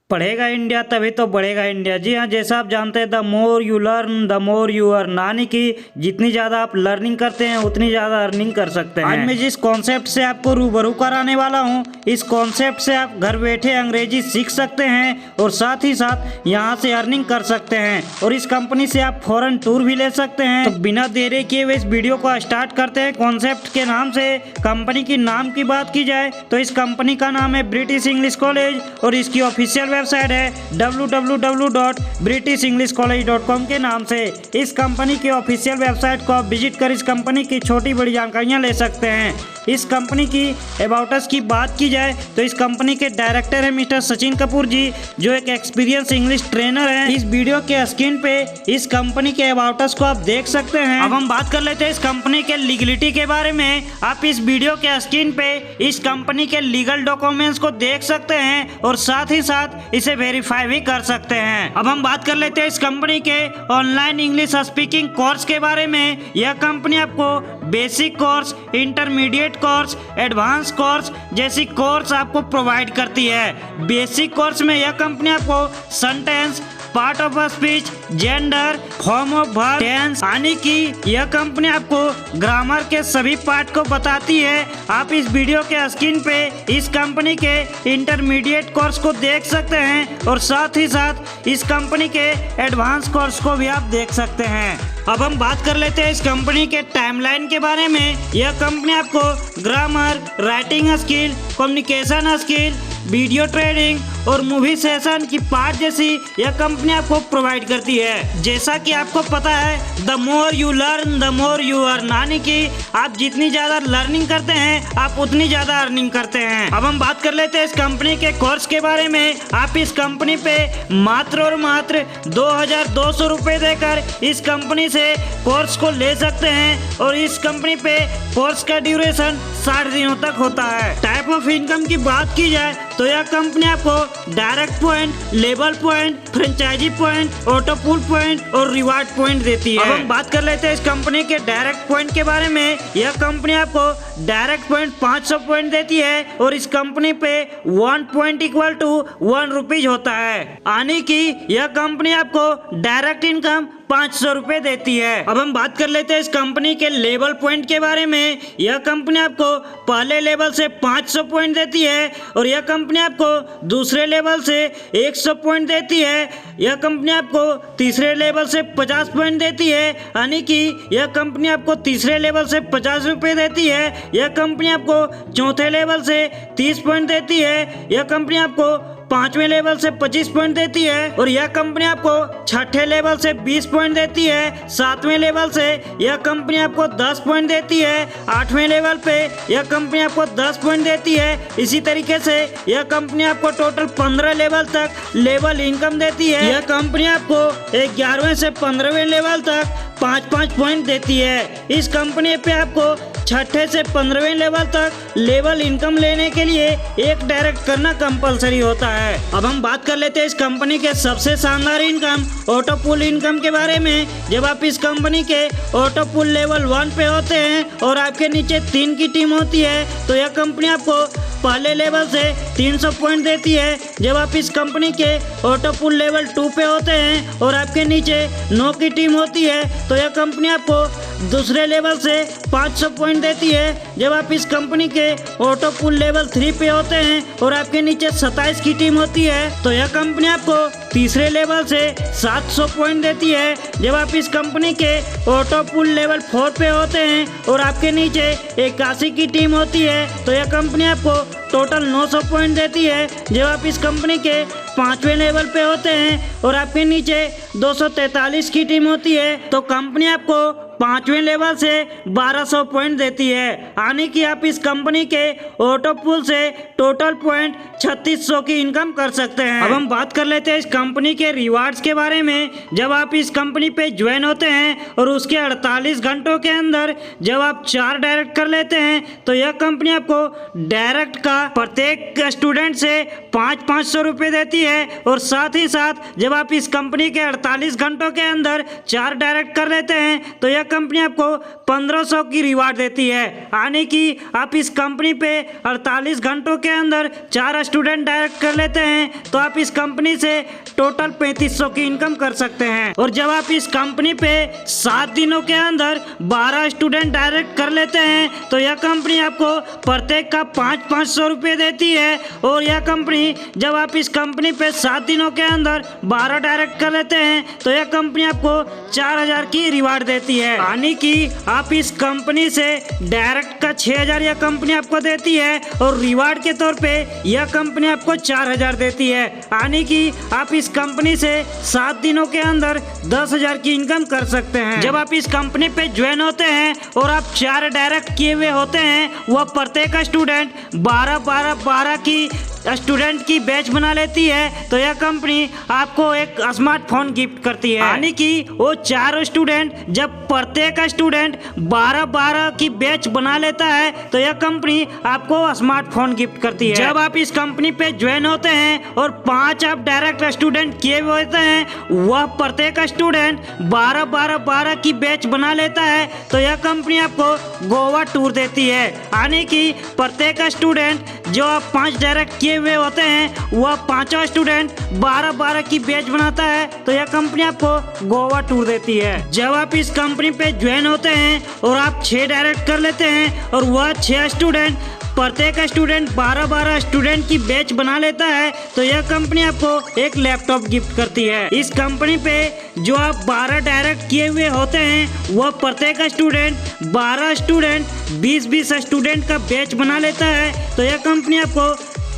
पढ़ेगा इंडिया तभी तो बढ़ेगा इंडिया। जी हाँ, जैसा आप जानते हैं the more you learn the more you earn, यानी कि जितनी ज़्यादा आप लर्निंग करते हैं उतनी ज़्यादा अर्निंग कर सकते हैं। आज मैं जिस कॉन्सेप्ट से आपको रूबरू कराने वाला हूँ, इस कॉन्सेप्ट से आप घर बैठे अंग्रेजी सीख सकते हैं और साथ ही साथ यहाँ से अर्निंग कर सकते हैं और इस कंपनी से आप फॉरेन टूर भी ले सकते हैं। तो बिना देरी किए हुए इस वीडियो को स्टार्ट करते हैं। कॉन्सेप्ट के नाम से कंपनी की नाम की बात की जाए तो इस कंपनी का नाम है ब्रिटिश इंग्लिश कॉलेज और इसकी ऑफिशियल वेबसाइट है www.britishenglishcollege.com के नाम से। इस कंपनी की ऑफिशियल वेबसाइट को आप विजिट कर इस कंपनी की छोटी बड़ी जानकारियां ले सकते हैं। इस कंपनी की अबाउट अस की बात की जाए तो इस कंपनी के डायरेक्टर है मिस्टर सचिन कपूर जी, जो एक एक्सपीरियंस इंग्लिश ट्रेनर है। इस वीडियो के स्क्रीन पे इस कंपनी के अबाउट अस को आप देख सकते हैं। अब हम बात कर लेते हैं इस कंपनी के लीगलिटी के बारे में। आप इस वीडियो के स्क्रीन पे इस कंपनी के लीगल डॉक्यूमेंट्स को देख सकते हैं और साथ ही साथ इसे वेरीफाई भी कर सकते हैं। अब हम बात कर लेते हैं इस कंपनी के ऑनलाइन इंग्लिश स्पीकिंग कोर्स के बारे में। यह कंपनी आपको basic course, intermediate course, advance course जैसी कोर्स आपको प्रोवाइड करती है। बेसिक कोर्स में यह कंपनी आपको sentence, part of speech, gender, form of verb, tense, यानी कि यह कंपनी आपको ग्रामर के सभी पार्ट को बताती है। आप इस वीडियो के स्क्रीन पे इस कंपनी के इंटरमीडिएट कोर्स को देख सकते हैं और साथ ही साथ इस कंपनी के एडवांस कोर्स को भी आप देख सकते हैं। अब हम बात कर लेते हैं इस कंपनी के टाइमलाइन के बारे में। यह कंपनी आपको grammar, writing skill, communication skill, video trading और मूवी सेशन की पार्ट जैसी यह कंपनी आपको प्रोवाइड करती है। जैसा कि आपको पता है the more you learn the more you earn, यानी कि आप जितनी ज्यादा लर्निंग करते हैं आप उतनी ज्यादा अर्निंग करते हैं। अब हम बात कर लेते हैं इस कंपनी के कोर्स के बारे में। आप इस कंपनी पे मात्र और मात्र 2200 रुपए देकर इस कंपनी से कोर्स को ले सकते हैं और इस कंपनी पे कोर्स का ड्यूरेशन 60 दिनों तक होता है। टाइप ऑफ इनकम की बात की जाए तो यह कंपनी आपको डायरेक्ट पॉइंट, लेबल point, franchise point, auto pool point और रिवार्ड पॉइंट देती है। अब हम बात कर लेते हैं इस कंपनी के डायरेक्ट पॉइंट के बारे में। यह कंपनी आपको डायरेक्ट पॉइंट 500 पॉइंट देती है और इस कंपनी पे 1 पॉइंट इक्वल टू 1 रुपीज होता है, यानी कि यह कंपनी आपको डायरेक्ट इनकम 500 रुपए देती है। अब हम बात कर लेते हैं इस कंपनी के लेवल पॉइंट के बारे में। यह कंपनी आपको पहले लेवल से 500 पॉइंट देती है और यह कंपनी आपको दूसरे लेवल से 100 पॉइंट देती है। यह कंपनी आपको तीसरे लेवल से 50 पॉइंट देती है, यानी कि यह कंपनी आपको तीसरे लेवल से 50 रुपए देती है। यह कंपनी आपको चौथे लेवल से 30 पॉइंट देती है। यह कंपनी आपको 5वें लेवल से 25 पॉइंट देती है और यह कंपनी आपको छठे लेवल से 20 पॉइंट देती है। 7वें लेवल से यह कंपनी आपको 10 पॉइंट देती है। 8वें लेवल पे यह कंपनी आपको 10 पॉइंट देती है। इसी तरीके से यह कंपनी आपको टोटल 15 लेवल तक लेवल इनकम देती है। यह कंपनी आपको 11वें से 15वें लेवल तक 5-5 पॉइंट देती है। इस कंपनी पे आपको छठे से 15वें लेवल तक लेवल इनकम लेने के लिए एक डायरेक्ट करना कंपलसरी होता है। अब हम बात कर लेते हैं इस कंपनी के सबसे शानदार इनकम, ऑटो पुल इनकम के बारे में। जब आप इस कंपनी के ऑटो पुल लेवल 1 पे होते हैं और आपके नीचे 3 की टीम होती है तो यह कंपनी आपको पहले लेवल से 300 पॉइंट देती है। जब आप इस कंपनी के ऑटो पुल लेवल 2 पे होते हैं और आपके नीचे 9 की टीम होती है तो यह कंपनी आपको दूसरे लेवल से 500 पॉइंट देती है। जब आप इस कंपनी के ऑटो पुल लेवल 3 पे होते हैं और आपके नीचे 27 की टीम होती है तो यह कंपनी आपको तीसरे लेवल से 700 पॉइंट देती है। जब आप इस कंपनी के ऑटो पुल लेवल 4 पे होते हैं और आपके नीचे 81 की टीम होती है तो यह कंपनी आपको टोटल 900 पॉइंट देती है। जब आप इस कंपनी के 5वें लेवल पे होते हैं और आपके नीचे 243 की टीम होती है तो कंपनी आपको 5वें लेवल से 1200 पॉइंट देती है, यानी कि आप इस कंपनी के ऑटो पुल से टोटल पॉइंट 3600 की इनकम कर सकते हैं। अब हम बात कर लेते हैं इस कंपनी के रिवार्ड्स के बारे में। जब आप इस कंपनी पे ज्वाइन होते हैं और उसके 48 घंटों के अंदर जब आप 4 डायरेक्ट कर लेते हैं तो यह कंपनी आपको डायरेक्ट का प्रत्येक स्टूडेंट से 500 रुपये देती है और साथ ही साथ जब आप इस कंपनी के 48 घंटों के अंदर 4 डायरेक्ट कर लेते हैं तो यह कंपनी आपको 1500 की रिवार्ड देती है, यानी कि आप इस कंपनी पे 48 घंटों के अंदर 4 स्टूडेंट डायरेक्ट कर लेते हैं तो आप इस कंपनी से टोटल 3500 की इनकम कर सकते हैं। और जब आप इस कंपनी पे 7 दिनों के अंदर 12 स्टूडेंट डायरेक्ट कर लेते हैं तो यह कंपनी आपको प्रत्येक का 500 रुपये देती है। और यह कंपनी जब आप इस कंपनी पे 7 दिनों के अंदर 12 डायरेक्ट कर लेते हैं तो यह कंपनी आपको 4000 की रिवार्ड देती है। यानी कि आप इस कंपनी से डायरेक्ट का 6000 यह कंपनी आपको देती है और रिवार्ड के तौर पे यह कंपनी आपको 4000 देती है। यानी कि आप इस कंपनी से 7 दिनों के अंदर 10,000 की इनकम कर सकते हैं। जब आप इस कंपनी पे ज्वाइन होते हैं और आप 4 डायरेक्ट किए हुए होते हैं, वह प्रत्येक स्टूडेंट 12 की स्टूडेंट की बैच बना लेती है तो यह कंपनी आपको एक स्मार्टफोन गिफ्ट करती है। यानी कि वो 4 स्टूडेंट जब प्रत्येक स्टूडेंट 12 की बैच बना लेता है तो यह कंपनी आपको स्मार्टफोन गिफ्ट करती है। जब आप इस कंपनी पे ज्वाइन होते हैं और 5 आप डायरेक्ट स्टूडेंट किए हुए होते हैं, वह प्रत्येक स्टूडेंट 12 की बैच बना लेता है तो यह कंपनी आपको गोवा टूर देती है। यानी कि प्रत्येक स्टूडेंट जो आप 5 डायरेक्ट किए हुए होते हैं, वह 5 स्टूडेंट 12 की बैच बनाता है तो यह कंपनी आपको गोवा टूर देती है। जब आप इस कंपनी पे ज्वाइन होते हैं और आप 6 डायरेक्ट कर लेते हैं और वह 6 स्टूडेंट प्रत्येक स्टूडेंट 12 स्टूडेंट की बैच बना लेता है तो यह कंपनी आपको एक लैपटॉप गिफ्ट करती है। इस कंपनी पे जो आप 12 डायरेक्ट किए हुए होते हैं, वह प्रत्येक स्टूडेंट 12 स्टूडेंट 20 स्टूडेंट का बैच बना लेता है तो यह कंपनी आपको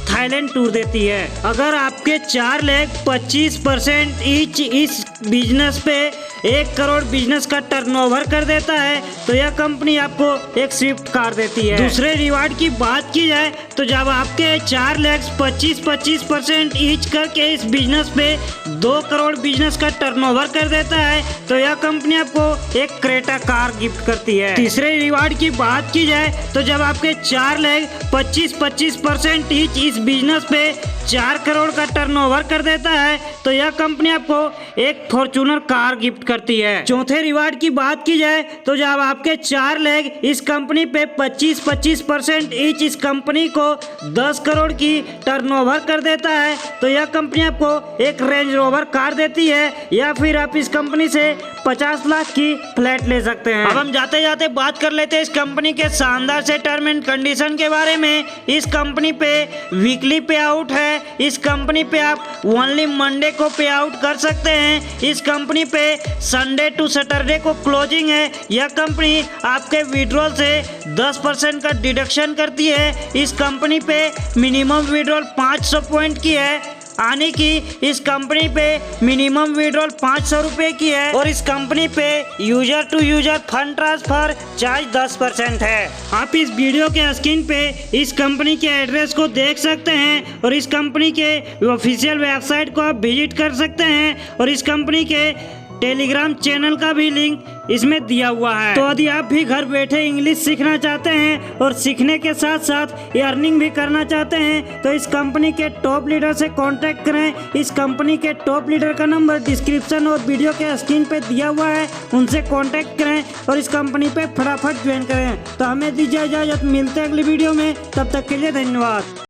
थाईलैंड टूर देती है। अगर आपके 4,25% ईच इस बिजनेस पे 1 करोड़ बिजनेस का टर्नओवर कर देता है तो यह कंपनी आपको एक स्विफ्ट कार देती है। दूसरे रिवार्ड की बात की जाए तो जब आपके 4,25% ईच करके इस बिजनेस पे 2 करोड़ बिजनेस का टर्नओवर कर देता है तो यह कंपनी आपको एक क्रेटा कार गिफ्ट करती है। तीसरे रिवार्ड की बात की जाए तो जब आपके 4,25% ईच इस बिजनेस पे 4 करोड़ का टर्नओवर कर देता है तो यह कंपनी आपको एक फॉर्च्यूनर कार गिफ्ट करती है। चौथे रिवार्ड की बात की जाए तो जब आपके 4 लेग इस कंपनी पे 25% ईच इस कंपनी को 10 करोड़ की टर्नओवर कर देता है तो यह कंपनी आपको एक रेंज रोवर कार देती है, या फिर आप इस कंपनी से 50 लाख की फ्लैट ले सकते हैं। अब हम जाते जाते बात कर लेते हैं इस कंपनी के शानदार से टर्म एंड कंडीशन के बारे में। इस कंपनी पे वीकली पे आउट है। इस कंपनी पे आप ओनली मंडे को पे आउट कर सकते हैं। इस कंपनी पे संडे टू सैटरडे को क्लोजिंग है। यह कंपनी आपके विड्रॉल से 10% का डिडक्शन करती है। इस कंपनी पे मिनिमम विड्रॉल 500 पॉइंट की है, यानी कि इस कंपनी पे मिनिमम विड्रॉल 500 रुपये की है। और इस कंपनी पे user to user fund transfer charge 10% है। आप इस वीडियो के स्क्रीन पे इस कंपनी के एड्रेस को देख सकते हैं और इस कंपनी के ऑफिशियल वेबसाइट को आप विजिट कर सकते हैं और इस कंपनी के टेलीग्राम चैनल का भी लिंक इसमें दिया हुआ है। तो यदि आप भी घर बैठे इंग्लिश सीखना चाहते हैं और सीखने के साथ साथ अर्निंग भी करना चाहते हैं तो इस कंपनी के टॉप लीडर से कांटेक्ट करें। इस कंपनी के टॉप लीडर का नंबर डिस्क्रिप्शन और वीडियो के स्क्रीन पे दिया हुआ है, उनसे कांटेक्ट करें और इस कंपनी पे फटाफट ज्वाइन करें। तो हमें दीजिए इजाजत, मिलते हैं अगली वीडियो में, तब तक के लिए धन्यवाद।